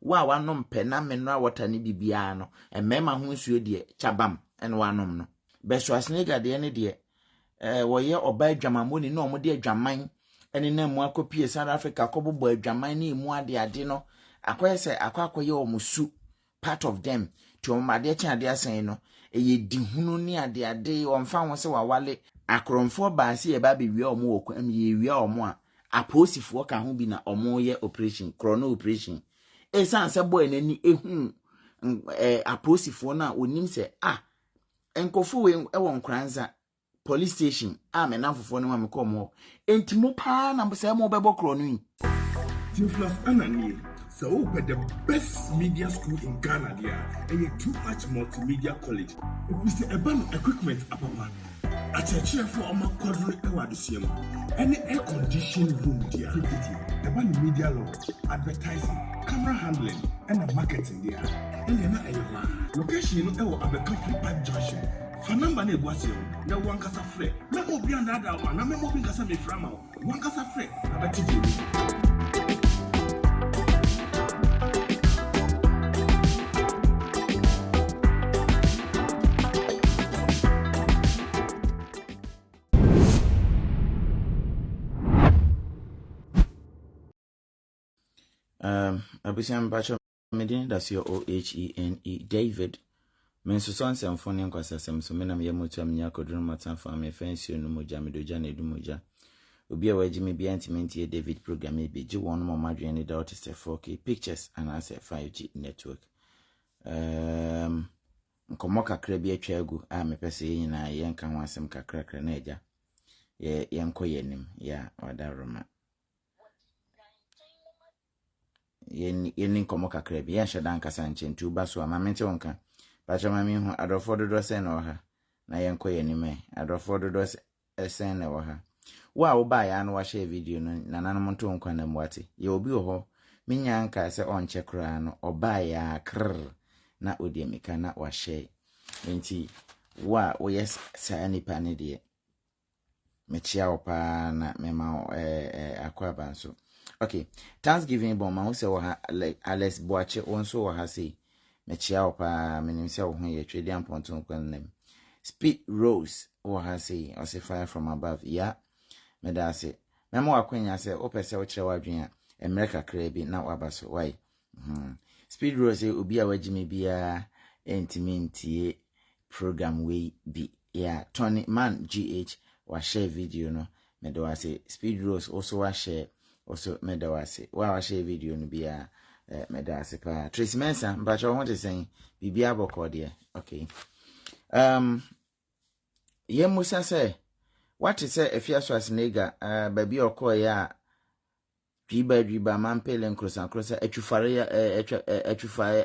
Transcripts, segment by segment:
wa wanom pe na mineral water ni bibia no emema ho nsuo de chabam ene wanom no be Schwarzenegger de ne de woye oba adwamamoni na omode adwaman ene na mu akopie South Africa kobobo adwaman ni mu ade no akoyese akwakoye omusu part of them to omade cha ade asan no eye dihunu ni ade omfa ho se wawale akromfo baase ye ba be wi omo wokwam ye wi omo a aposifo ka ho bi na omo ye operation chrono operation esan se boy nani ehu aposifo na onim se enkofo we ewo nkranza police station me na fofo no ma ko mo entimo pa na se mo bebo chrono yi Theophilus Anani, so open the best media school in Ghana there, and a too much multimedia college. If we say about equipment, apapa, a church for a quadruple ewadisium, any air conditioned room there, about media law, advertising, camera handling, and the marketing there, and then a location at the coffee pipe junction. Fanamba ne boasio na wankasa frɛ na obi andada wa na memo bi nkasa me frama wankasa frɛ abati di abusiam bacho medin that's your OHENE David menso so nsɛmfo nkwasasɛm so menam yɛ motu am nya koduru matan fa me fancy no moja medoja na edu moja obi a wagime bia ntimenti David program e be gi won mo madwen ne da otese 4K pictures and as 5G network nkomo kakra bi atwa agu a me pese nyina yenka ho asɛm kakra na agya yenko yenim ya wadaroma yen nkomo kakra bi ya hyeda nkasa nchentu ba so ama mente wonka Pachamami hu adofo dodo se na oha na yenko yenime adofo dodo se na oha wa wo ba ya na wa share video no nananom nto nkwa na mwate ye obi ho minya nka se onche kra no oba ya krr na odiemika na wa share enti wa wo yes sa nipa ne de mechia opa na mema akwaba nso okay Thanksgiving bon ma wo se wo ha Alex Boache wonso wo ha sei mechia opa menimse wo ho ye twedi amponto kwanem Speed Rose wo ha sei o se fire from above ya medase memo akwenya se opese wo kire wadwen a America krabi na wabaso why Speed Rose obi a wagime bia entimentie program we bi ya Tony Man GH wa share video no medawase Speed Rose also wa share also medawase wa share video no bia medase pa Tracy Mensa mbacha ho te sen bibia bokode okay yemusa se what is Afia Schwarzenegger baby okoye a dwiba mampele nkrosa atwufare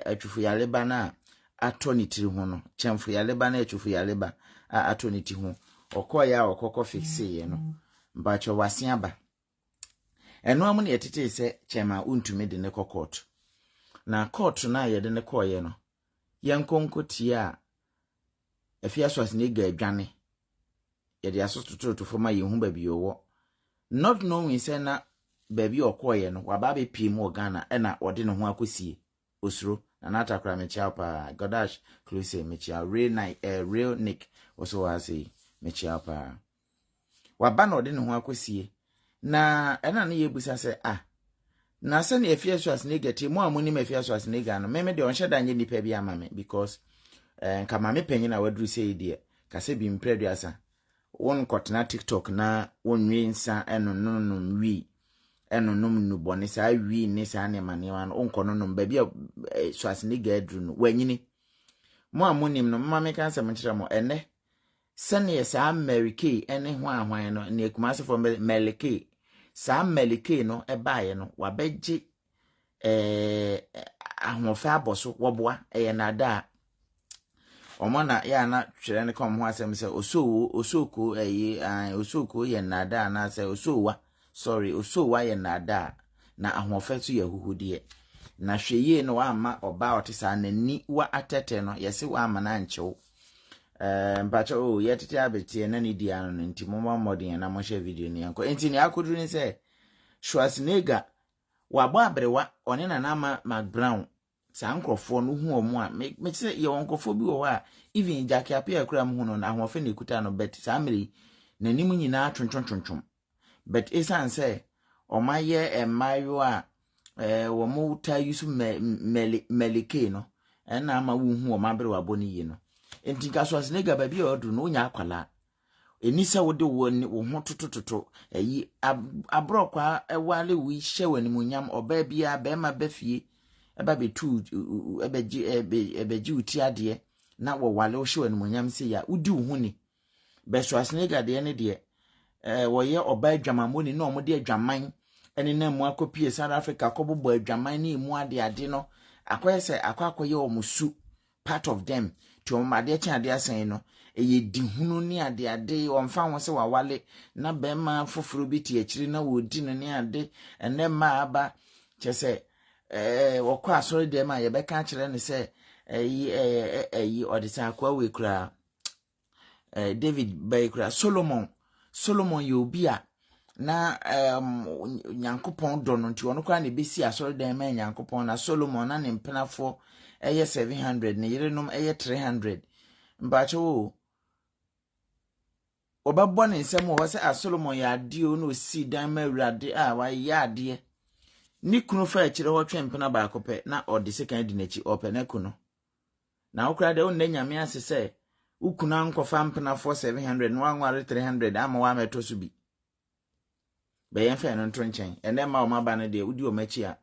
atwufu yaleba na atoni tiri ho no chemfu yaleba na atwufu yaleba atoni ti ho okoye a okoko fixe ye no mbacha wase aba eno amu ne yetete se chema untumi de ne court na court na ye de ne koye no yenkonkotie a Afia Schwarzenegger adwane ye de asototo to foma ye hu ba bi owo not knowing say na baby okoye no waba be pim Ghana e na ode ne ho akosie osuro na natakra mechia pa godash close mechia real Nick also was say mechia pa waba na ode ne ho akosie na ena na yebusa se na se na Afia Schwarzenegger ti mo amuni me Afia Schwarzenegger no me de on hyeda nye nipa bi amame because nka mame panyin na wadru sei de kase bi mpreduasa won kotena TikTok na wonwe nsa enononum wi enonum nubone sa wi ni sa ne manewa no onkononum ba bi Schwarzenegger adru no wanyini mo amunim no mama meka nsem nkyere mo ene sene sa America ene ho ahwan no ne kumase for Melike sa Melike no ebaaye no wabegye ahofa aboso woboa na omana ya na twere ne kom ho asem se osoko osoko ye nada na se osowa sorry osowa ye nada na ahofa so ye huhudie na hweye no ama oba otisa nani wa atete no yesi wa ama na nchew mpacha yetete abetie na ni dia no nti momma modern na mo share video ni anko enti ni akoduru ni se Schwarzenegger wabo abrewa one na ma brown sa nkrofo no hu omo a me say ye nkrofo bi wo a even Jackie Apia kura mu no na ahofe na ekuta no bet sa meri nanim nyina twontwontwontwom but esan say omaye emayo a wo mo ta yusu melike no na ama wo hu o mabre wabo ni yi no enti kaso Schwarzenegger ba bi odu no nya akwala enisa wo de wo ho totototo eyi abrokwa ewale wi hye wanimunyam oba bia be ma bafie eba betu ebeji uti ade na wo wale wo hye wanimunyam se ya udi wo hu ni be Schwarzenegger de ne de wo ye oba adwamamoni na omode adwaman ene na mu akopie South Africa kobobo adwaman ni mu ade no akoyese akwakoye omusu part of them to omade cha ade asan no eye dihunu ni ade omfa ho se wawale na be ma foforo bi ti akiri na wodi no ni ade ene ma aba chese wokọ asori dem a ye be ka kire ne se eyi odisa akwa we kura David Baykura Solomon yobia na Nyankopon do no nti ono kwa na besi asori dem ma Nyankopon na Solomon na ne mpenafo eye 700 ne yerenom eye 300 mbacho obabbo ne nsem wo se Solomon ya ade o no si dan ma awurade a wa ya ade ni kunu fa akire ho twempena ba akopɛ na ode second dinachi ope na kunu na okra de on nyame asese ukuna nkofa mpena 700 no anware 300 ama wa meto so bi be yen fa no ntonchen ene ma o maba no de udi o machi a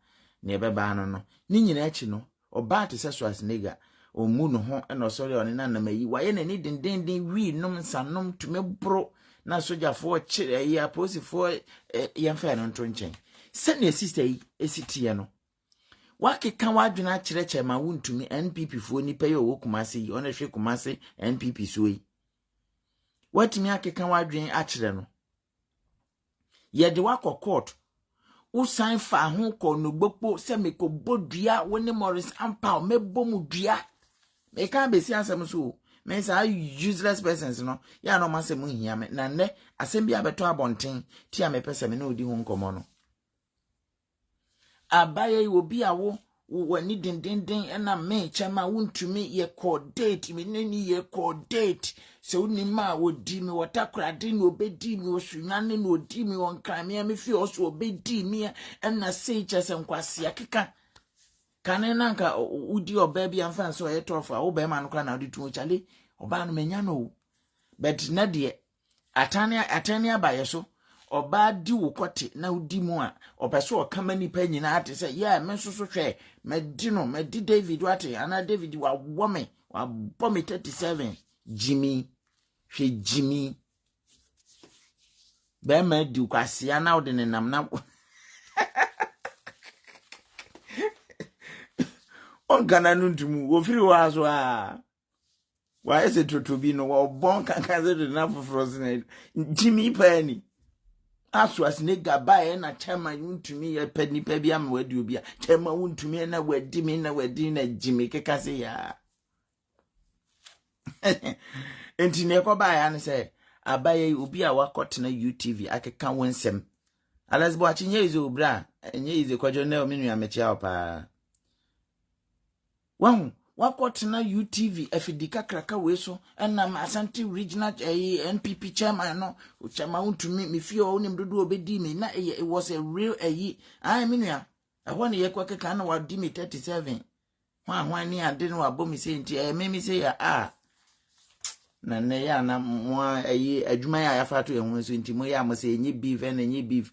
ne beba no ni nyina achi no oba te se Schwarzenegger omu no ho eno sori one na namayi waye na ni dendenden wi nom sanom tumebro na sojafo chire ya posifo yen fa no ntonchen sene sister yi esitie no wakeka wadwena kyerɛkyɛ ma wontumi NPP fo nipa yi owo kumase yi ona hwe kumase NPP so yi watumi akeka wadwen akyerɛ no ye de wakɔ court usan fa ho kɔ no gbokpo se meko bodua woni Morris Ampa mebɔ mu dua me ka be si asɛm so me say useless persons no ya no masɛm hia me na ne asɛm bi abeto abonten ti a me pese me na odi ho nkomo no abaye obi awo wani dindindin ena me chama wuntumi ye date me neni ye date se uni ma wodi mi watakrade ni obedi mi osunane ni odi mi wonkra me fi oso obedi mi ena sei chese nkwase akeka kane nanka udi oba bia mfa so ye tofa wo be ma no kra na odi tu chale oba no menya no but na de atane abaye so oba di wo kote na udi mu a opeso okama nipa nyina ate se ya me soso hwe medi David wate ana David wa wome wa bome 37 Jimmy hwe Jimmy be ma di kwase ana ode ne nam na on gana nuntumu wo firi wa so a wa ese totobi no wo bon kankan ze de na foforo Jimmy pani Schwarzenegger bae na chama wuntumi ye panipa bia ma wadi obi a chama wuntumi na wadi mi na wadi na Jimmy kekase ya enti ne ko bae an se abaye obi a wakotena UTV akeka wonsem alasbo achinye izo bra enye ize kwajo na ominu ya mechi apa wahu wakotena UTV afidika kraka weso ena Asante regional NPP chairman no chama untumi mifio oni mdudu obedi mi na it was a real I mean ya ahone ye kwa keka na wadi mi 37 hwa ni ade no abomi se nti me se ya na ne ya na mwa adwuma ya yafato ehun so nti mo ya mo se enye beef na enye beef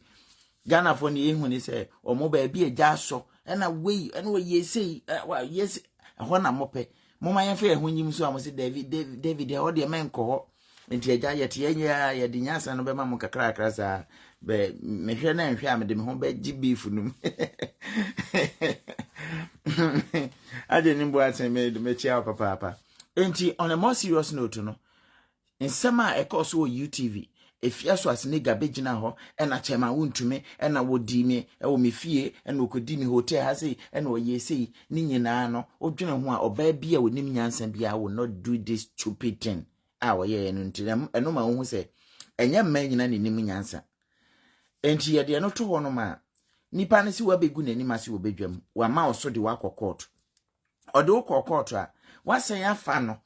Ghana for ni ehun ni se omo ba bi eja so ena we ena we yesi yes ahona mope moma ye fa ehun nyim so amose David o de men ko nti eja yete yenya ye de nyasa no be ma mo kakra sa be mehwe na nhwe am de me ho be gi beef num ade nimbo asen me chia papa enti on a more serious note no nsema ekoso UTV Afia Schwarzenegger begina ho ena chema wuntumi ena wodi mi wo me fie ena okodi mi hotel ha sei ena oyesei ni nyina no odwene ho a oba bia wonim nyansa bia will not do this stupid thing woye no ntiram eno ma wo se enya mma nyina ne nim nyansa enti ye de no to ho no ma nipa ne si wa begu n'anim ase wo bedwam wa ma oso de wakọ court ode wo court a wasen afa no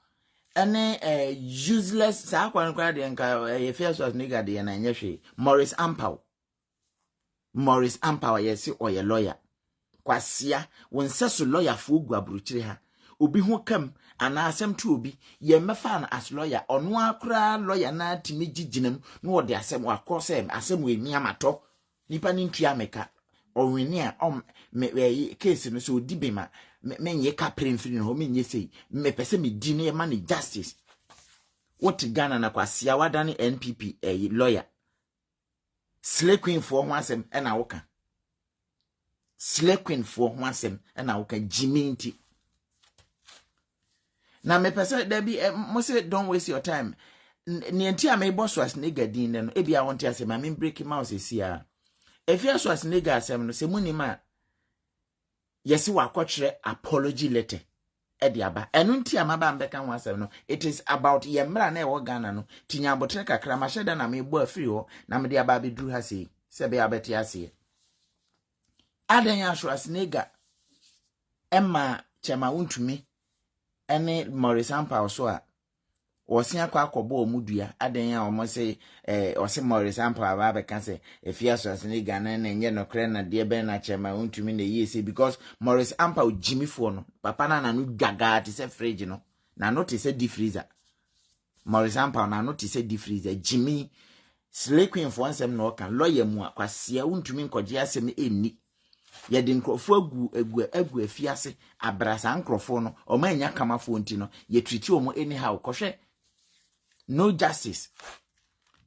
ene useless sa akwa de nka Afia Schwar nigga de na nyehwe Morris Ampaw yesi oye lawyer kwasia wonse so lawyer fo gu abruchire ha obi ho kam ana asem tu obi ye mefa na as lawyer ono akra lawyer na timi giginam no wo de asem wakọ asem we mi amato nipa ni ntua meka owini a me case no so odi bema menye ka premfiri no menye sei me pese me di no ma ni justice what Ghana na kwasia wada ni NPP lawyer slay queen for ho asem e na woka slay queen for ho asem e na woka jiminti na me pese there be mo say don't waste your time ni enti a me boss was nigga din no e bia wonte asem ma me break mouse esia Afia Schwar nigga asem no se munima yesi wakọchire apology letter ediaba enu nti amaba mbeka ho asem no it is about yemra na ewo Ghana no tinya abotre kakra ma hyeda na mebo afiri ho na me de aba bedru ha sei se be abeti ase adan ya Schwar nigga emma chema untumi ene Morris Ampaw so a wosi akọ omudua adan ya omo se ose Morris Ampaw aba be ka se Afia Schwar nigga na enye no kre na de be na chema untumi na yesi because Morris Ampaw jimifo no papa na no gaga ti se fridge no na no ti se deep freezer Morris Ampaw na no ti se deep freezer jimi slay queen for ansem no kan lawyer mu akwasia untumi nkoje asem enni ye de nkrofo agu afiase abrasa nkrofo no o ma nya kamafo nti no ye treat o mo anyhow kohwe no justice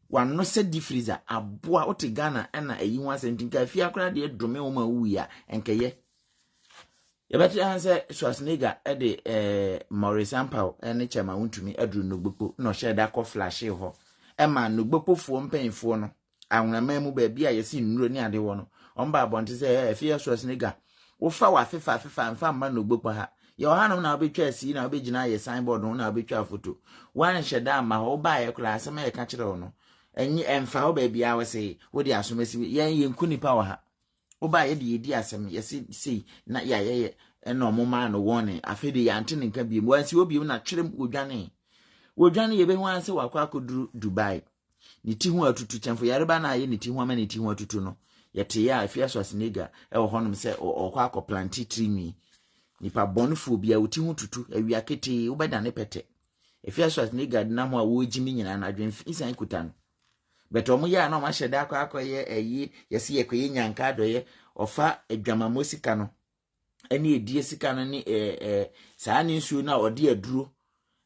wan no se deep freezer aboa oti Ghana na ayi ho asem tinka afia kora de dome o ma wuya enkeye ye beti anse Schwar nigga de Morris Ampaw ene chema untumi adru nogbopo no sheda ko flash ho ema nogbopo fo mpanfo no anwama mu ba bia yesi nnuro ni ade wo no omba abonte se Afia Schwar nigga wo fa wa fefa mfa mma nogbopo ha ye ohanom na obetwa asi na obegina ye signboard no na obetwa foto wan sheda ma ho ba ye kula asema ye ka kire wo no enyi emfa ho ba bia wo se wo di asomasi ye nkunipa wa ha oba ye de yedi asem yesi na ya eno moma no wone afede ya ante nka bi mu ansi obi na twere wodwane ye be hu anse wakwa akoduru Dubai ni ti hu atutu chamfo yareba na ye ni ti hu ama ni ti hu atutu no yete ya Afia Schwar nigga e wo honom se okwa akoplanti trimi nipa bonfo bia wo ti hu tutu awia kete wo beda ne pete Afia Schwar nigga na mo a wo jimi nyina na adwen isan kutan beto mo ya na ma hyeda akoye eyi yesi ye koye nyanka doye ofa adwamamo sika no ene edie sika no ni saa ne nsuo na ode aduro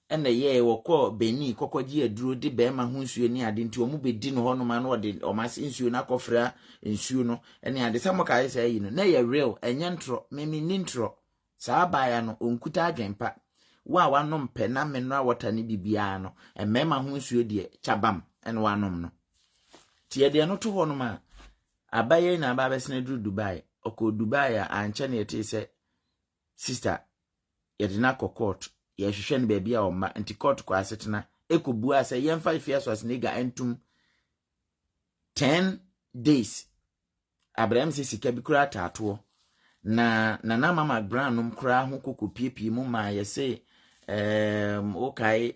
ene ye wokọ Beni kokọji aduro de bema ho nsuo ni ade nti omu bedi no hono ma no ode omase nsuo na kofra nsuo no ene ade samo kai sai no na ye real enye ntro memi ni ntro saa baya no onkuta adwempa wa wanom pe na menno water ni bibia no emema ho nsuo de chabam ene wanom no tie de no to hono ma abaye na aba besene duru Dubai oko Dubai a anche na yete se sister yedina court ye hwehwe ne baabi a oma anti court kwa asetena ekobu ase ye mfa Afia Schwar nigga entum 10 days Abraham se sika bi kura tato na mama brandum kura ho kokopie mu ma ye se okay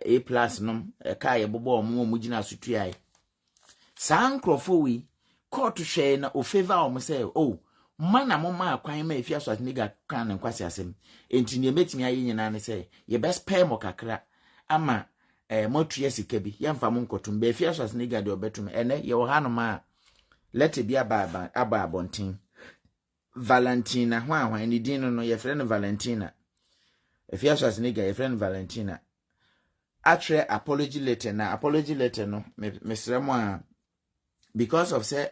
A+ nom ka ye bobo omo gina sotuai san krofo wi court hwe na o favor o mo say oh mana mama akwan ma Afia Schwar nigga kan nkwasi asem enti ne metimi ayi nyina ne say ye best pay mo kakra ama motu sika bi ye mfa mo nkotum be Afia Schwar nigga de obetum ene ye wo hanom a let bi aba abontin Valentina hwan ni din no ye frɛ no Valentina Afia Schwar nigga ye frɛ no Valentina atre apology letter no mesrɛ mo a because of say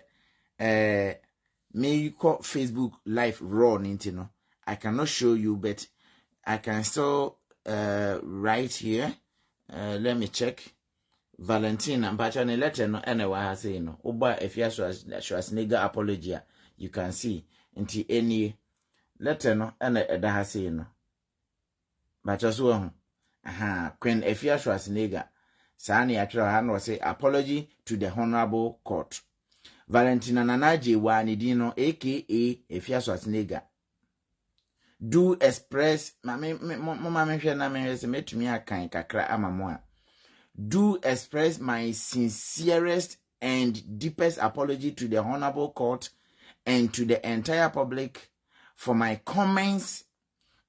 me call Facebook live raw ninti no I cannot show you but I can still write here let me check Valentina mpacha ne letter no ene wa ha say no oba Afia Schwar nigga apology you can see nti any letter no ene eda ha say no bacha so ho Queen Afia Schwar nigga saa ne atwere ha no say apology to the honorable court Valentina Nanaje Wanidino, aka Afia Swasnega. Do express, Mama mentioned met me a kind kakra amamoa. Do express my sincerest and deepest apology to the Honorable Court and to the entire public for my comments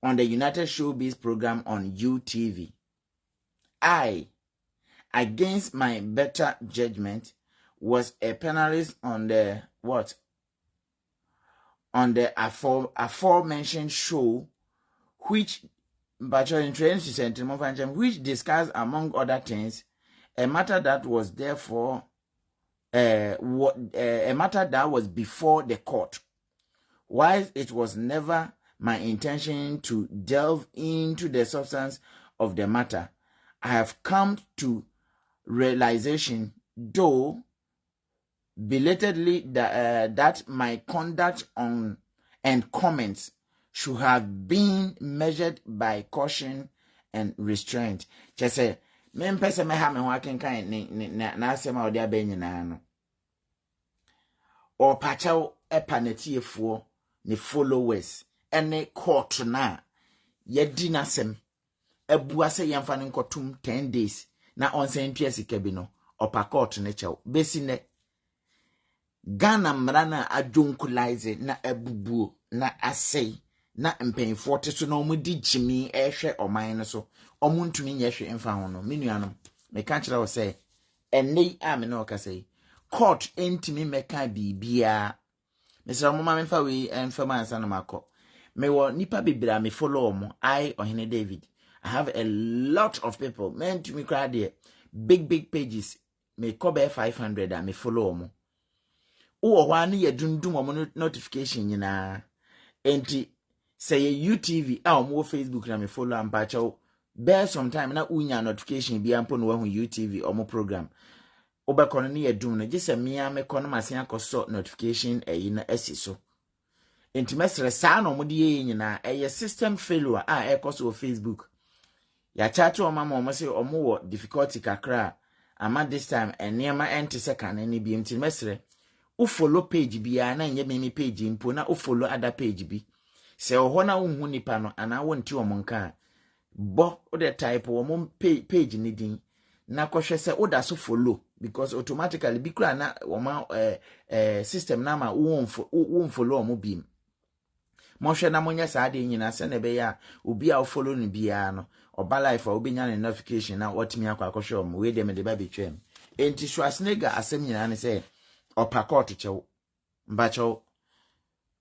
on the United Showbiz program on UTV. I, against my better judgment, was a panelist on the on the aforementioned show, which discussed, among other things, a matter that was therefore a matter that was before the court. While it was never my intention to delve into the substance of the matter, I have come to realization, though belatedly, that my conduct on and comments should have been measured by caution and restraint. Just say, me mpese me ha me ho akenkan na asema odi abanyina no. O pachaw epanetiefo ne followers ene court na yedi nasem ebua se yemfa ne nkotum 10 days na onsen twa sika bi no opa court ne chew besi ne Ghana mrana adwonkulize na abubuo na asei na mpenfo teso na omudi jimi ehwe oman no so omuntumi nyehwe emfa ho no menuanom me ka kire wo say enei ame na okasei court entimi meka bibia mesra mama memfa we emfa mansa na makọ me wo nipa bibira me follow mo I Ohene David. I have a lot of people men to me cry there big pages me cover 500 and me follow mo o wa na ye dundum mo notification nyina enti say UTV a mo Facebook na me follow am pa chaw bear sometime na unya notification bi ampo no wa hu UTV o mo program obekono na ye dum no gese me a me kono masen akoso notification eyi na asiso enti mesre sa na mo de ye nyina eye system failure a ekoso Facebook ya chat o mama o mo say o mo wo difficulty kakra ama this time enema ente second ni bi enti mesre u follow page bi na nye me page impo na u follow other page bi se ho na unhu nipa no ana wonti o monka bo o de type o mo page ni din na kohwe se o da so follow because automatically bi kura na o ma system na ma won follow o mo bi mo hwe na monya saa de nyina se na be ya obi a o follow ni bia no oba life a obenya ne notification na otimi akwa o mo we de me de ba betwem enti Schwarzenegger asem nyina ne se opa court chew mbacho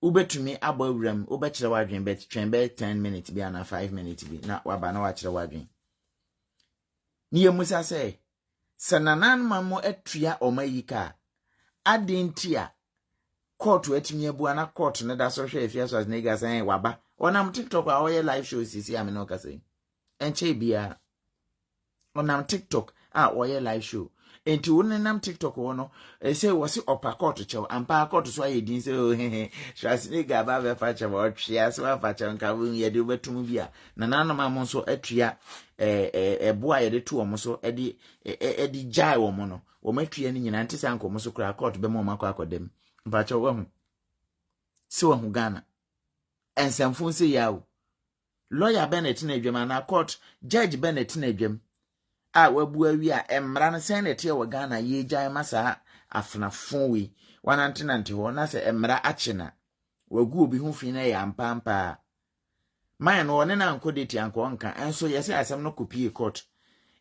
ubetumi abawuram ubekire wadwen bet twembe 10 minutes bi na 5 minutes bi na waba na wakire wadwen niye musa se sananan mamo atua omayika adentia court atimi abua na court ne da so hwe Afia Schwarzenegger say waba onam TikTok a oye live show sisi ame no kase enche bia onam TikTok a oye live show enti wonenam TikTok wono say wose opa court chew ampa court so ayedin say Schwarzenegger ba be fa chew otwea so fa chew nka wo ye de obetum bia na nanom amon so atua ebo a ye de to omo so edi jai wo mo no wo matwea ni nyina ntisa nko so kra court be mo makọ akodem mpa chew wo hu se wo hu Ghana ensamfo se yawo lawyer Bennett na adwam na court judge Bennett na adwam a wabu awi a emra no sen na tie wo Ghana ye gyan masa afnafo wi wanantenante ho na se emra achina wagu obi hu fi na ya mpampa man no ne na nko deti anko nka enso yese asem no kopie court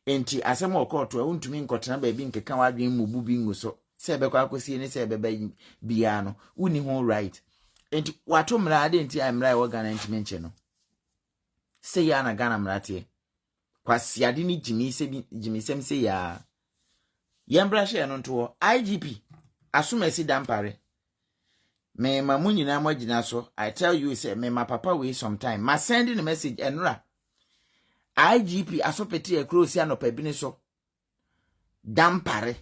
enti asem o court wa untumi nkotena ba bi nkeka wadwen mubu bi nguso se be kwa akosie ne se beba bia no uni ho right enti wato mra ade enti emra wo Ghana ntimi nche no se ya na Ghana mratie kwasi ade ni jimisem se ya yembra hye no nto IGP asumasi dampare me mamu nyina magina so I tell you say me my papa we sometime ma sending a message enra IGP asopeti ekrosi anopa bi ni so dampare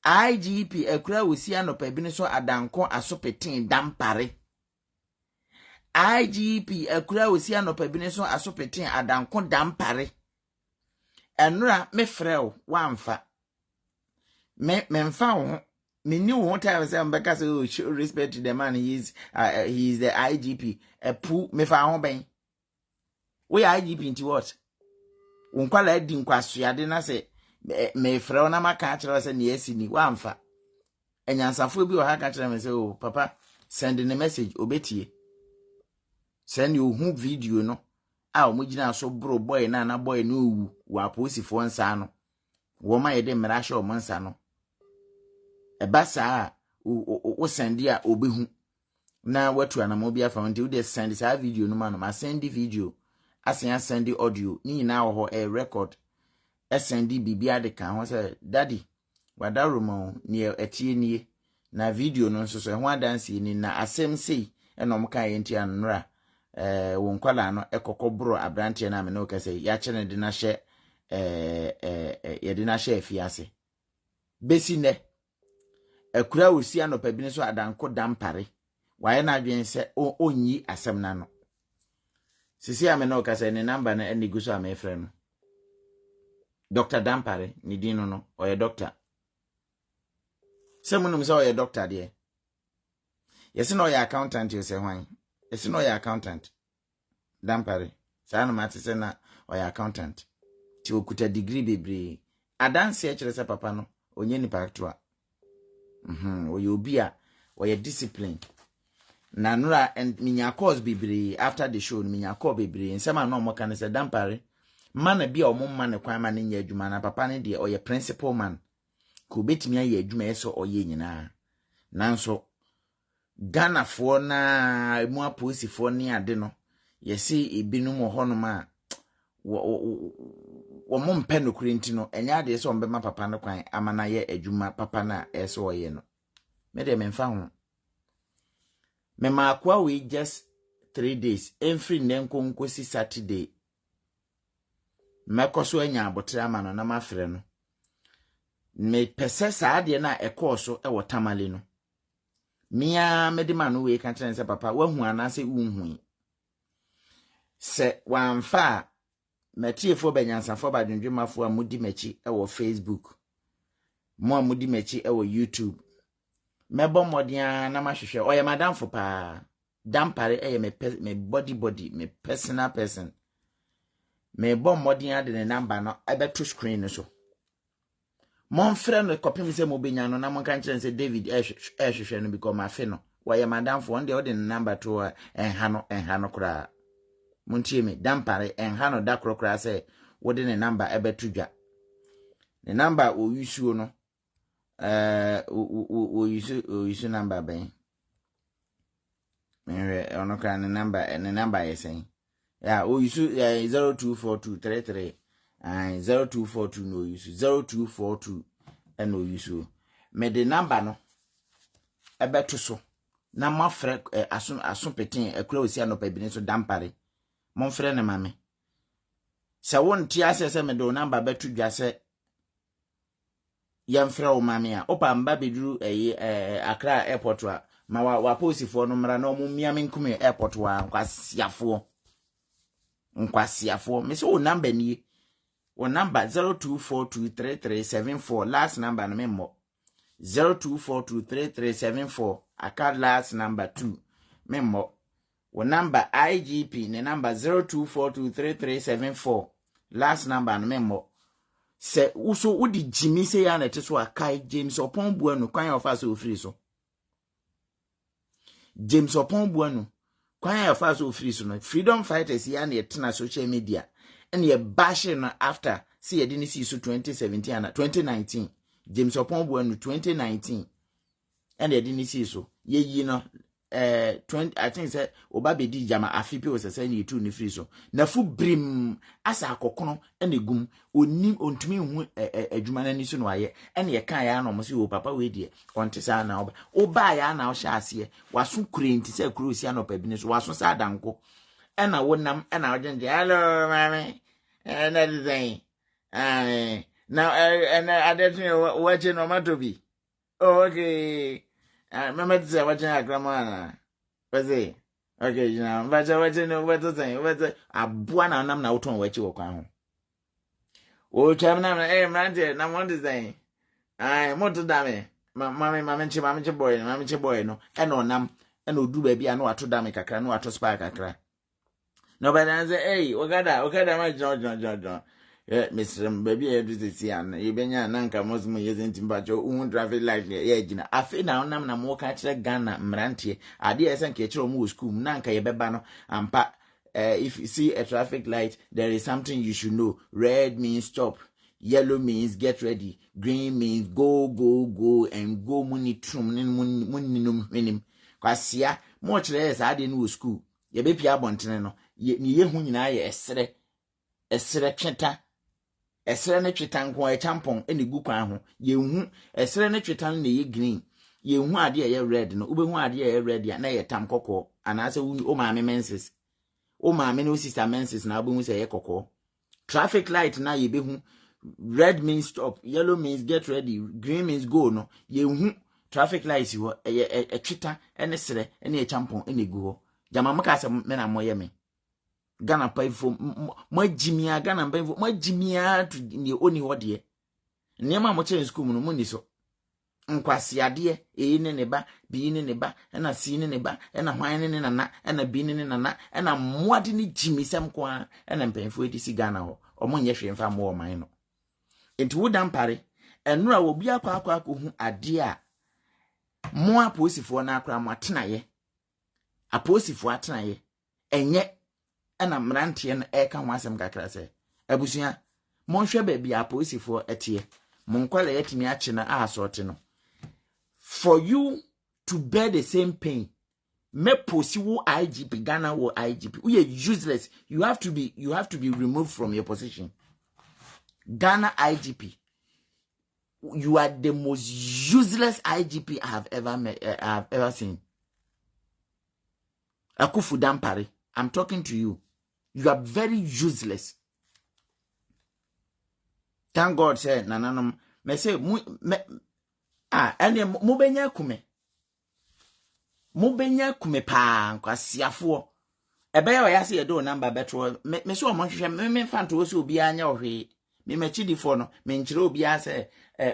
IGP ekra wosi anopa bi ni so adanko asopeti dampare IGP ekura osi anopa bi ne so asopetin adanko dampare enura me frɛw wamfa me mfa ho me knew one time say Mbeka say oh, show respect to the man. He is the IGP. A poo me fa ho ben. We IGP into what? Unkwala di nkwasuade na say me frɛ na maka kyerɛ say ne asi ni wa amfa. Enyansafo bi o ha ka kyerɛ me say oh papa send the message obetie. Send you who video no. A o mugina so bro boy na boy no wu wa posifo nsa no. Wo ma yede mmara hye o nsa no. Eba saa o send a obehu na watu anamo bia fa nti wo de send saa video no ma no ma send video asen send audio ni na ho e record send bibia de kan ho say daddy wadaromo ni etie nie na video no nso so ho adanse ni na asem sei enom kan yenti anora wo nkwala no ekokobro abrante na me no ka say ya kye de na hye ye de na hye afiase besi ne akura osi anopa bi so adanko dampare waye na adwen se onyi asem na no sisi ame na okasa ne number na eni guso ame frɛ no Dr. Dampare ni dino no oye doctor se munum se oye doctor de yesi no oye accountant you se hwan yesi no oye accountant Dampare sa no mate se na oye accountant ti okuta degree bebre adanse e kyerɛ se papa no onye ni paktoa oye obi a oye discipline na nura and minya course bebre after the show minya course bebre nsema na omo kan se Dampare man bia omo man ne kwan man nya adwuma na papa ne de oye principal man ko betimi aye adwuma yeso oye nyina nanso Ghana fo na mu aposifo ne ade no yesi ebinum honum a wo mo mpe no kurenti no enya ade so mbema papa ne kwan amana ye adwuma papa na eso oye no me de memfa ho me ma kwa we just 3 days every nenkonkosi Saturday mekoso anya abotre amano na mafre no me pese saade na ekoso e wotamale no mia medima no we kan kyerɛ sɛ papa wahu anase unhu se wamfa metiefo banyansafo badwendwemafo amudi machi e wo Facebook mo amudi machi e wo YouTube mebo modia na mahwehwe oye madamfo pa Dampare eye me body me personal person me bom modia de ne number no ebeto screen no so mon frɛ no kopim se mo benya no na mon kan kyerɛ se David hwehwɛ no because ma fe no oye madamfo on de the number to enha no kra montie me Dampare enha no da krokra se wo de ne number ebeto dwa ne number o yusuo no o yusu number ben me ono kan ne number yesen ya o yusu 024233 0242 no yusu 0242 and no yusu me the number no ebeto so na mafre aso peten akura osi anopa bi so Dampare mon frɛ ne mame se won ti asese me do number beto dwa se yamfra o mame a opa mba beduru Accra airport wa ma wa posifo no mra na omu miame nkume airport wa nkwasiafo me se o number ni o number 02423374 last number no memmo 02423374 aka last number 2 memmo o number IGP ne number 02423374 last number no memmo se uso udi jimi se ya na teso akai James Opon Buanu kwan ya ofa so ofiri so James Opon Buanu kwan ya ofa so ofiri so no freedom fighters ya na etena social media and ye bashing no after see ye didn't see so 2017 and 2019 James Opon Buanu 2019 and ye didn't see so ye no 20 I think say obabedi jama afipi o sese ni tu ni free so na fu brim asa akokono ene gum onim ontumi hu adwuma na ni so no aye ene ye kan ya na mo se o papa we die onte sa na oba ya na o hya ase waso kurenti se kurosi anopa bi ni so waso sa danko ena wonam ena ojenje hello mami ena design now ena adetin wache no matobi okay mama tse wacha grandma baze okay jina wacha no wacha tse wacha abua na nam na uton wachi wokwa ho o cham na mrante na mo design moto dame mame boy no e no nam e no du ba bia no ato dam kakra no ato spa kakra no ba dan say hey okada ma John Mr. Baby everything an yebenya na nka mosmo yezenti mbacho un traffic light ye gina afi na onam na mo ka kire Ghana mrantie ade esen ka kire mo school na nka yebeba no ampa if you see a traffic light there is something you should know. Red means stop, yellow means get ready, green means go and go muni trum muninum minim kwasia mo kire esa ade no school yebe pia bontene no ni ye hu nyina ye esere tweta esere ne tweta nko e champon ene gu kwan ho ye hu esere ne tweta no ye green ye hu ade ye red no ube hu ade ye red ya na ye tam kokko anase o maame menses o maame no sister menses na ube hu se ye kokko traffic light na ye be hu red means stop, yellow means get ready, green means go no ye hu traffic lights wo e tweta ene sere ene e champon ene gu ho jama maka se me na moye me Ghana paifo majimia Ghana paifo majimia to ni oni hode niam mo chere school no muni so nkwase ade ne ne ba bi ne ba na si ne ba na hwan ne nana na bi ne nana na moade ne jimisem ko a na mpaifo edi si Ghana ho omo nye hwe mfa mo man no enti wodan pare enura wo bi akwa hu ade a mo aposifo na akra mo atenaye aposifo atenaye enye ana mrantie no eka ho asem kakra se abusua monhwe ba bia aposifo etie monkwala yetimi ache na asorte no for you to bear the same pain me posi wo IGP Ghana wo IGP we are useless. You have to be removed from your position. Ghana IGP, you are the most useless IGP I have ever seen. Akufu Dampare, I'm talking to you. You are very useless. Thank God said nananum me say ene mubenya kume pa kwasiafo ebe ya yase ye do number betro me so mo hwehwe me fanto wo so obi anya ohwe me machidifo no me nkyere obi ase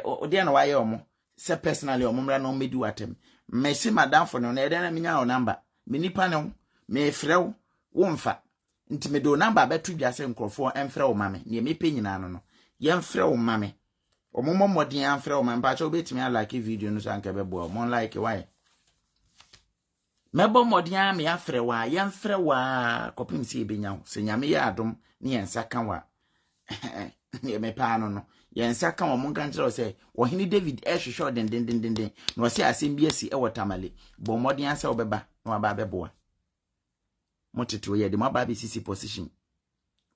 ode na waye omo se personally omo mra no medi watem me se madam fo no na ede na menya o number me nipa ne me frew wo mfa nti me do number betu biase nkrofo emfre wo mame ne me pe nyina no ye mfre wo mame omo modin amfre wo mame pa cha obetimi like video no so anka bebo mo like why mebo modin me afre wa ye mfre wa kopim si ebenya ho se nyame ya adom ne yensa kan wa ne me pa no yensa kan wo mo kan kire se wo hini David ehwehwe den no se asem bi asi e wotamale bo modin ase obeba no aba beboa moteto ye de mo aba be sisi position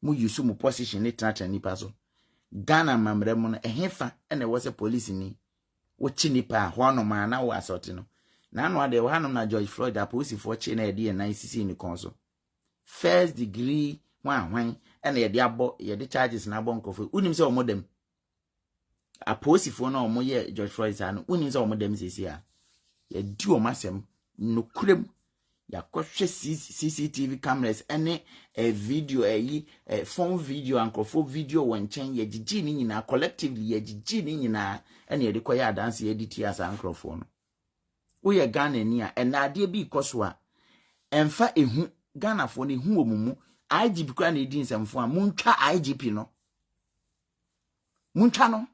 mu use mu position ne tratra nipa so Ghana mamre mu no ehefa ene wo se police ni wo chi nipa ho no ma na wo asoti no na no ade wo hanom na George Floyd apolice for chi na ede na sisi ni konso first degree hwan ene ye de abo ye de charges na abo nkofo unim se o modem apolice for na o mo ye George Floyd sa no unim se o modem sisi a ye di o masem no kurem ya kwhwe CCTV cameras ene video phone video ankofo video wonchen ye gigi ni nyina collectively ye gigi ni nyina ene ye de koya dance edit as ankofo no wo ye Ghana ni a ena ade bi ikoso a emfa ehu Ghana fo ne hu omumu IGP kwa na edi nsamfo a muntwa IGP no muntwa no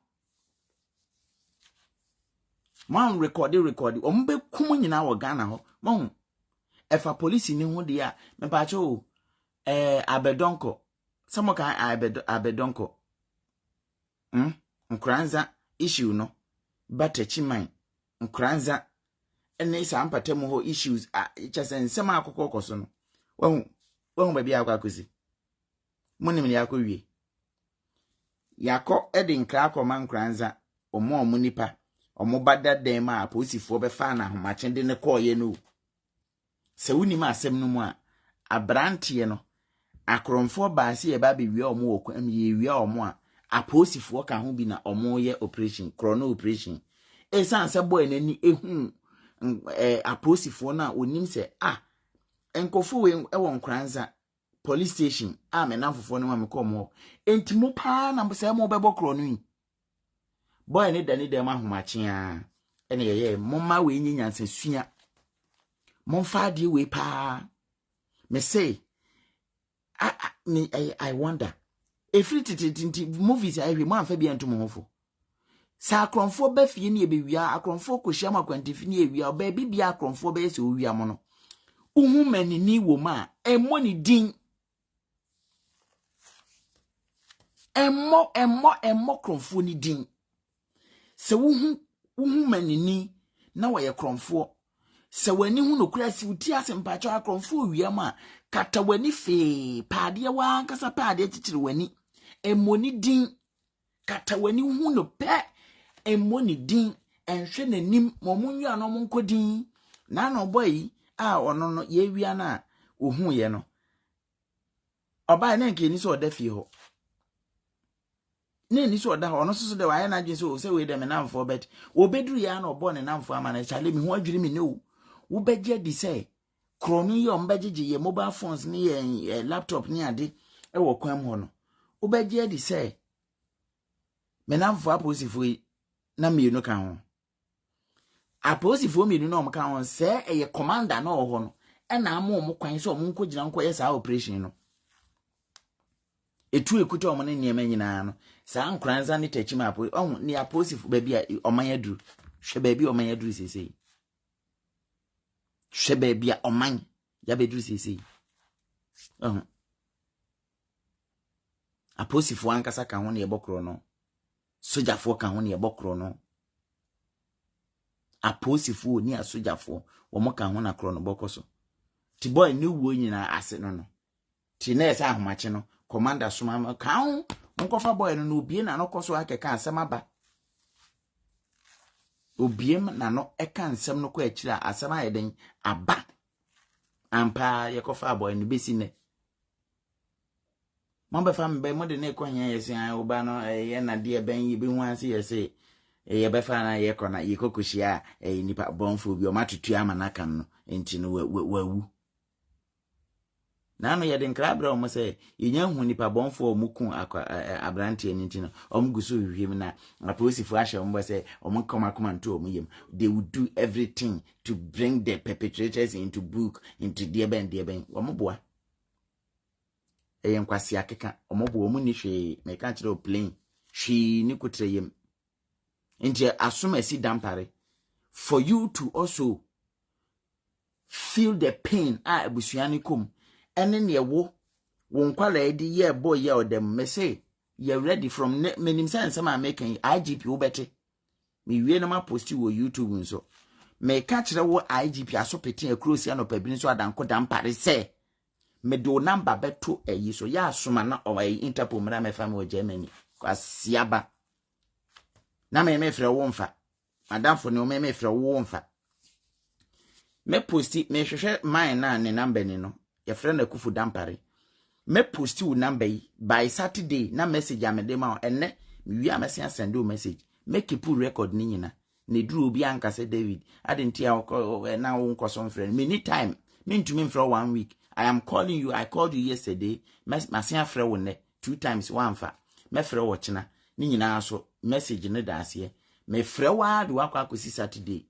man record ombe kum nyina wo Ghana ho mon efa police ni hu dia me pa cho abedonko samoka abedonko nkranza issue no batechiman nkranza ene sa ampatem ho issues chese nsema akokokoso no wahu ba bia akwakosi munim ni akowie yako edi nkra akoma nkranza omo nipa omo bada dem a posifo be fa na homachende ne koye no se wuni ma asem no mu a abrantie no akromfo baase ye ba be wi omo wokwam ye wi omo a aposifo ka ho bi na omo ye operation chrono operation esan se boy nani ehu aposifo na onim se enkofo we ewo nkranza police station me namfofo no ma me komo entimo pa na se mo bebo chrono yi boy ne dani dem ahomache ene ye momma we nyi nyanse sua momfa de we pa me say I wonder if it movies I hwe mo amfa bi antum hofo sa akronfo ba fie ne ebewia akronfo kohia ma kwantifi ne ewia ba bibia akronfo ba yese owia mo no uhu manini wo ma emmo ni din emmo kronfo ni din se uhu manini na waye kronfo se wani hu nokura si uti asempacho akronfo owia ma kata wani fe paade wa nkasa paade chichiri wani emmo ni din kata wani hu no pe emmo ni din enhwe nanim momunyu ano monkodin na no boy a ono no ye wia na ohun ye no oba na nke ni so oda fie ho ne ni so oda ho no so de wa na dwen so se we de me namfo bet obeduru ya na obo ne namfo ama na chale mi ho adwiri mi ne wo begye di say kronu ye ombegye ye mobile phones ni ye laptop ni ade e wo kwam ho no wo begye di say me namfo aposifo na mienu ka ho aposifo mienu na omka ho se eye commander na ho no e na am kwan so omko gina nko ye sa operation no etu ekuta omo ne niam nyina no sa nkranza ne tachi ma apo ni aposifo ba bia oman aduru hwe ba bia oman aduru sesei hwe ba bia oman ya beduru sesei aposifo ankasa ka ho ne yebokro no sojafo ka ho ne yebokro no aposifo ni asojafo wo mo ka ho na kro no bokoso ti boy ni wo nyina ase no ti na esa ahomache no commander soma ka ho nkofa boy no obie na no koso akeka asem aba obie na no eka nsem no kwa akira asem ayeden aba ampa yekofa boy no besi ne mombe fam be mo de ne kwanya yesi an oba no ye na de ben yi be hu ase yesi ye be fa na ye kona ye kokoshia nipa bonfo bi o matutu ama na kan no enti no wawu na no ye de nkrabra o mo se yenya hu nipa bonfo o muku abrante ani enti no o mguso hwehwem na aposifo ahye o mo se o mo koma nto o mo yem they would do everything to bring the perpetrators into book into the ben o mo boa kwasi akeka o mo boa mu ni hwe me ka kire o plane hwe ni kutre yem enti asomasi dampare for you to also feel the pain abusuani kom ene ne wo nkwala edi ye boy ye odem me say you ready from menim sense ma making IGP wo bete me wie na ma post wo YouTube nso me ka kire wo IGP asopete akrosi anopabi nso adanko dampare say me do number beto eyi so ya asoma na o Interpol mra me fam wo Germany kwasiaba na me frɛ wo mfa madamfo ne me frɛ wo mfa me posti me hwehwɛ mine na ne number ni no ye frɛ na kufu dampare me posti wo number yi by Saturday na message amede ma enne me wi amese send o message make keep record ni nyina ne duru obi anka se David adentia na wo nkoso mfrɛ me ni time me ntumi mfrɛ 1 week I am calling you. I called you yesterday. Masia frɛ wo ne 2 times one fa me frɛ wo kyena ni nyina so message ne da ase me frɛ wa de wakwa akosi Saturday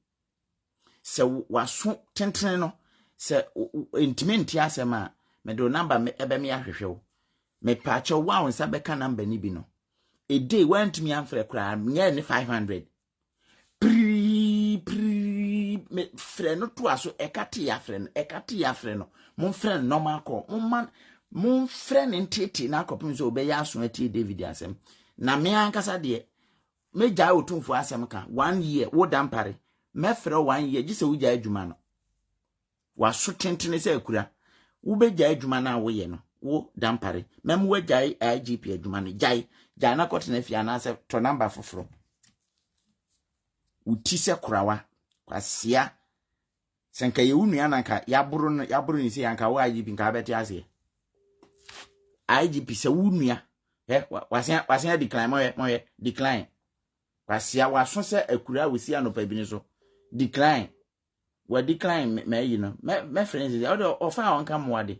se waso tentene no se intimate asema me do number me ebe me ahwehwe wo me paache wa won sa beka number ni bi no a day went me amfrɛ kra nye ne 500 me frɛ no to aso ekate ya frɛ no mon frɛ normal call mon frɛ ne ntete na akopim so obeya aso ati David asem na me ankasa de me jai otumfo asem ka 1 year wo dampare me frɛ 1 year gise wo jai adwuma no waso tentene se akura wo be jai adwuma na wo ye no wo dampare mem wo jai IGP adwuma no jai na kotena fia na se to number foforo uti se kurawa kwasia senka ye unua nanka yaburu ni se yanka wo IGP nka beti ase IGP se unua wasia decline mo decline kwasia waso se akura wosi anopa bi ni so decline we decline me yi no me friends dey o fa won kam wade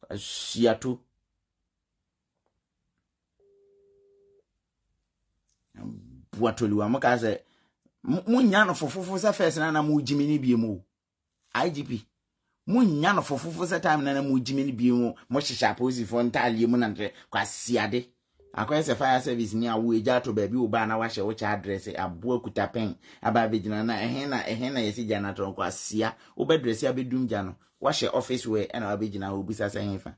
asiato buatoliwa mo ka se munya no fofofo se first na mu jimini bi mu IGP munya no fofofo se time na mu jimini bi mu mo hihya police fo ntalie mu na kwasiade akwese fire service ni awo eja to ba bi oba na wahye wo cha address abo akuta pen aba begina na ehena yesi jana to kwasia obedress abedum ja no wahye office we na abegina obisa se hefa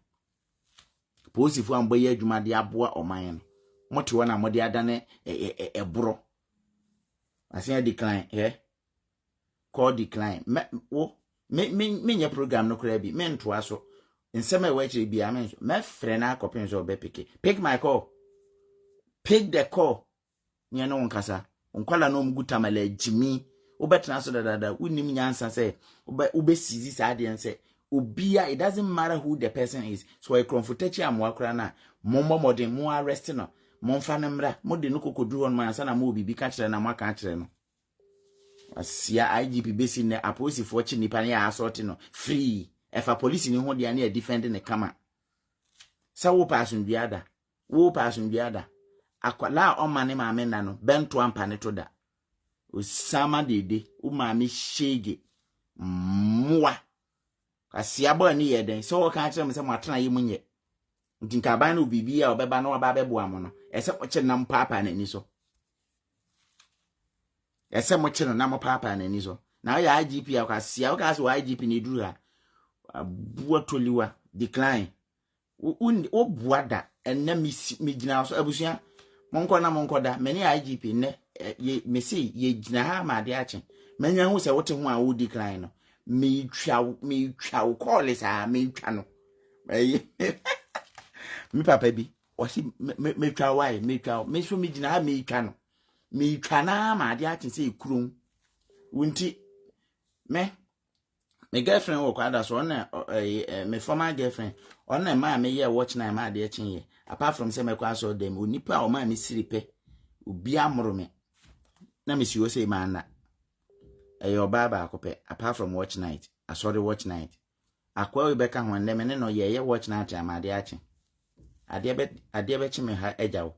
police fo ambo ye adwuma de aboa oman no mote wona mode adane eboro asia decline call decline me nya program no kra bi me nto aso nsema e wachi bi amen me frɛ na akɔpem so be pick my call, pick the call nya no nkasa onkwala no mguta mala jimi obetena so dada unim nyansa se obesizi sa de nse obia. It doesn't matter who the person is. So I comfortachi amwa kra na mommo modern mo arrest no momfa ne mra mode no kokoduru on man sana mo bibi ka kire na mo ka kire no asia IGP besi ne apolisi fo chi nipa ne assault no free efa police ni ho de na defend ne kama sa wo pasun biada akwala o mane ma me na no bento ampa ne to da osama dede o ma me shege mwa asia bo ni yeden so wo ka kire me se mo atena yi munye ntinka ban no bibi a obeba na oba bebo amo no ese moche nam papa na ni so ese moche no nam papa na ni so na ya IGP akwasia ka so IGP ni duru ha abuo toliwa decline o buada enne mi gina so abusua monko da meni IGP ne me say ye gina ha ma de ache menya hu se wote hu a wo decline no me twa call sa me twa no mi papa bi o si me twa why me twa me so me gina ha me twa no me twa na ma de ache se ekurum wunti me girlfriend wo kwada so na me former girlfriend ona ma me ye watch na ma de ache ye apart from say me kwa so dem onipa o ma me siripe obi amoro me na me si wo say ma na your baba akope apart from watch night asori watch night akwa we beka ho ndem ne no ye watch night amade ache ade be chi me ha ejawo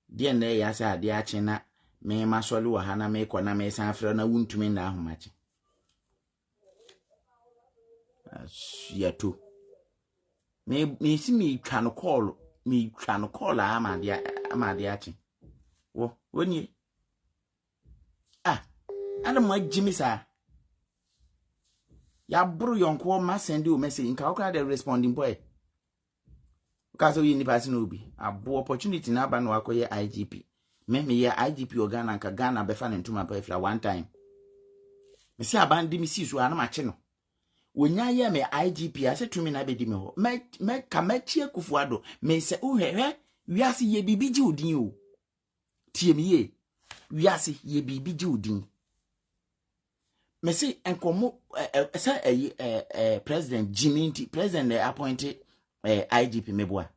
de na ya sa ade ache na me masoli wa ha na me ko na me san afre na wuntumi na ahomache yato me si me twa no call amade ache wo woni ana mo agimi sa ya buru yonko ma send you message nka okra the responding boy ka so yi ni pass no bi abo opportunity na ba no akoye IGP me ye IGP Ghana nka Ghana be fa ne ntuma pa ifra one time me si abandi mi si so ana ma che no wonya ye me IGP ase tumi na be di me ho me ka ma tie kufuado me se uhehwe wiase ye bibi ji odin o tie mi ye wiase ye bibi ji odin me say enkomo president Jimmy president appointed IGP meboa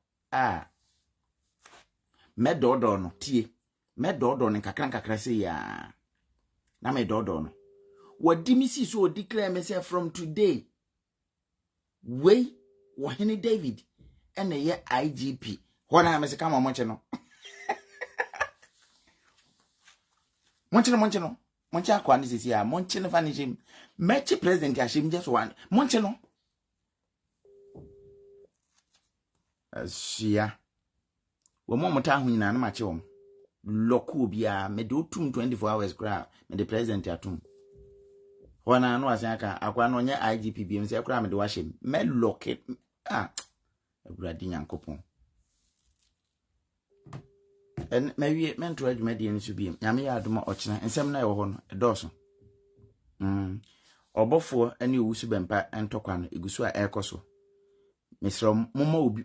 me dodo no tie me dodo no kakra say ya na me dodo no wadi mi si so declare me say from today we Wahene David and ye IGP hona me say kama monche no monche no monche akwa ni sisi ya monche no fanishim mechi president ya shim just one monche no asia wo mo mota hu nyina na mache wo loku bia me do 24 hours kra me the president atum hona no asiaka akwa no nya IGP bi me se kra me de wahye me loke awurade nyankopon en mewie mentro adwuma de ni so bi nyame ya adoma ochena ensem na ye ho no edoso obofo ani owusu bempa entokwa no egusu a ekoso mesro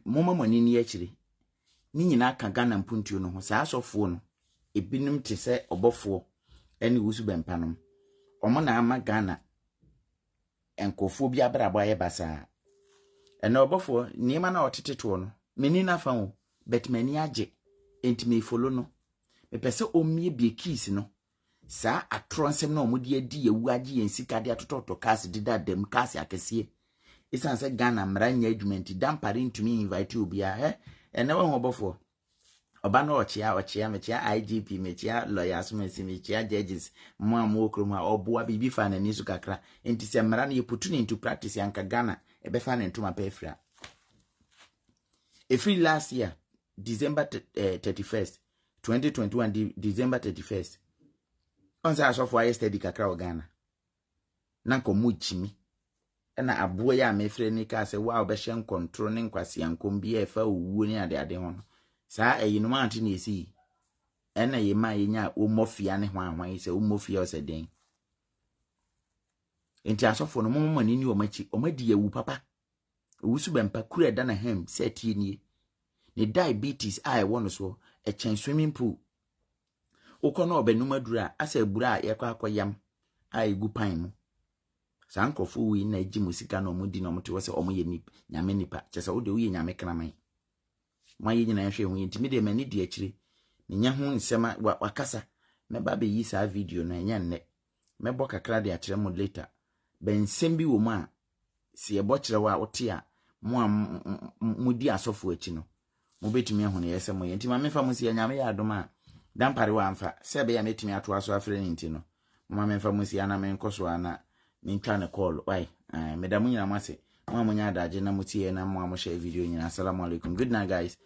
moma mani ni akire ni nyina ka Ghana mpuntuo no ho saa asofo no ebinim te se obofo ani owusu bempa no omo na ama Ghana enkofo bi abrabo aye basa ena obofo niema na oteteto no meni na fa ho bet mani age enti me follow no me pese omie bie keys no sa atronsem na omudi adi yewu age yensika de atototo cast dida dem cast akese isan se Ghana mranya adwumenti dampare ntumi invite obi a ena wa hobofo Oba no mechia IGP mechia lawyers mechia judges mo okrom a oboa bibi fa na ni so kakra enti se mmara na put into practice yanka Ghana e be fa na ntoma pa afira. Every last year December 31st 2021 December 31st on say asofo aye steady kakra o Ghana na komu chimi na aboa ya mefre ni ka se wa obehye control ne nkwase yankom bi e fa owuo ni ade ho saa eyinum anti na esi ena yema yenya omofia ne hwan se omofia oseden enti asofo no momma ni omachi omadi yawu papa owusu bempa kura da na hem setie ni diabetes I won so a chen swimming pool ukono obenum adura asa bura yakwa akoyam ai gu pan mu sankofo wi na agi musika no mudi no mte wose omo ye nip nyame nipa chese wo de wi nyame kraman ma ye nyina hwe hu ntimi de mani di akire ni nya hu nsema wakasa meba be yi sa video no enya nne mebo kakra de akire mo later ben sembi wo mu a se ye bo kire wa wote a mo mudi asofo achi no mo betumi ehunu yese mo ye ntima mefa mo se nyame ya adoma dampare wa amfa sebe ya metumi ato aso afre ni ntino mo mefa mo se ana men koso ana nintwa ne call why medamu nyina mase mo amunya adaje na mutie na mo share video nyina. Assalamu alaikum, good night guys.